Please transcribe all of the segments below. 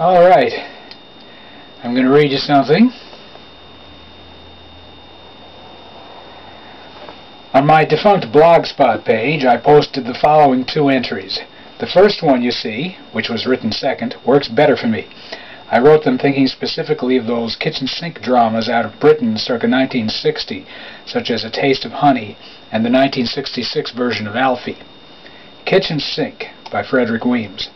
Alright, I'm going to read you something. On my defunct Blogspot page, I posted the following 2 entries. The first one you see, which was written second, works better for me. I wrote them thinking specifically of those kitchen sink dramas out of Britain circa 1960, such as A Taste of Honey and the 1966 version of Alfie. Kitchen Sink by Frederick Weems.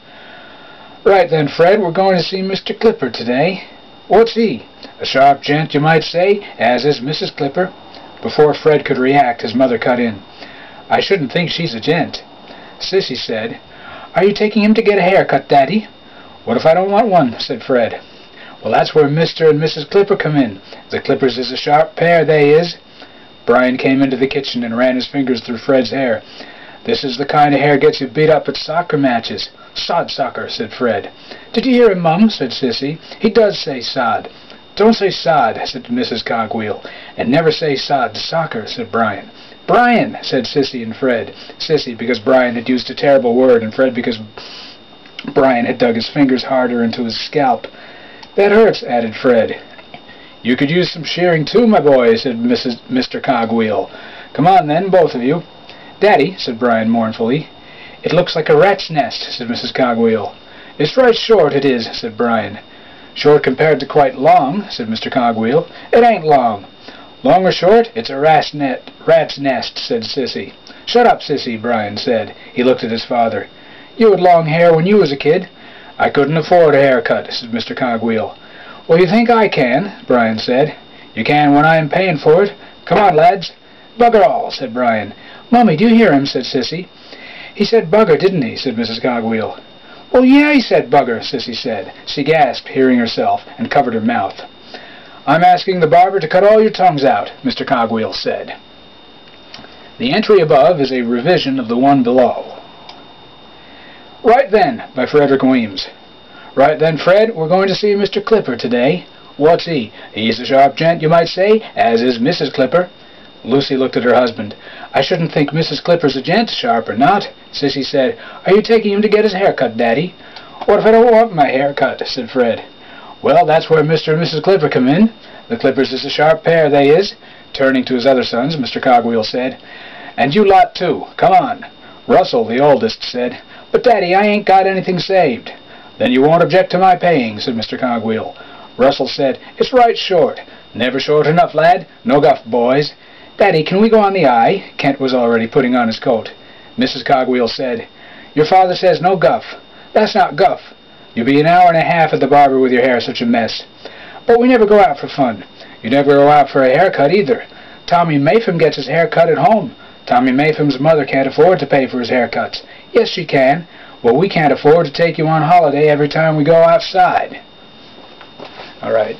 Right then, Fred, we're going to see Mr. Clipper today. What's he? A sharp gent, you might say, as is Mrs. Clipper. Before Fred could react, his mother cut in. I shouldn't think she's a gent. Sissy said, "Are you taking him to get a haircut, Daddy?" "What if I don't want one?" said Fred. "Well, that's where Mr. and Mrs. Clipper come in. The Clippers is a sharp pair, they is." Brian came into the kitchen and ran his fingers through Fred's hair. "This is the kind of hair gets you beat up at soccer matches." "Sod soccer," said Fred. "Did you hear him, Mum?" said Sissy. "He does say sod." "Don't say sod," said Mrs. Cogwheel. "And never say sod to soccer," said Brian. "Brian," said Sissy and Fred. Sissy because Brian had used a terrible word, and Fred because Brian had dug his fingers harder into his scalp. "That hurts," added Fred. "You could use some shearing too, my boy," said Mr. Cogwheel. "Come on then, both of you." "Daddy," said Brian mournfully. "It looks like a rat's nest," said Mrs. Cogwheel. "It's right short, it is," said Brian. "Short compared to quite long," said Mr. Cogwheel. "It ain't long." "Long or short, it's a rat's nest," said Sissy. "Shut up, Sissy," Brian said. He looked at his father. "You had long hair when you was a kid." "I couldn't afford a haircut," said Mr. Cogwheel. "Well, you think I can," Brian said. "You can when I am paying for it. Come on, lads." "Bugger all," said Brian. "Mummy, do you hear him?" said Sissy. "He said bugger, didn't he?" said Mrs. Cogwheel. "Well, yeah, he said bugger," Sissy said. She gasped, hearing herself, and covered her mouth. "I'm asking the barber to cut all your tongues out," Mr. Cogwheel said. The entry above is a revision of the one below. Right then, by Frederick Weems. Right then, Fred, we're going to see Mr. Clipper today. What's he? He's a sharp gent, you might say, as is Mrs. Clipper. Lucy looked at her husband. "I shouldn't think Mrs. Clipper's a gent, sharp or not." Sissy said, "Are you taking him to get his hair cut, Daddy?" "What if I don't want my hair cut?" said Fred. "Well, that's where Mr. and Mrs. Clipper come in. The Clippers is a sharp pair, they is." Turning to his other sons, Mr. Cogwheel said, "And you lot too. Come on." Russell, the oldest, said, "But, Daddy, I ain't got anything saved." "Then you won't object to my paying," said Mr. Cogwheel. Russell said, "It's right short." "Never short enough, lad. No guff, boys." "Daddy, can we go on the eye?" Kent was already putting on his coat. Mrs. Cogwheel said, "Your father says no guff." "That's not guff. You'll be an hour and a half at the barber with your hair such a mess." "But we never go out for fun." "You never go out for a haircut either. Tommy Maypham gets his hair cut at home. Tommy Maypham's mother can't afford to pay for his haircuts." "Yes, she can." "Well, we can't afford to take you on holiday every time we go outside." All right.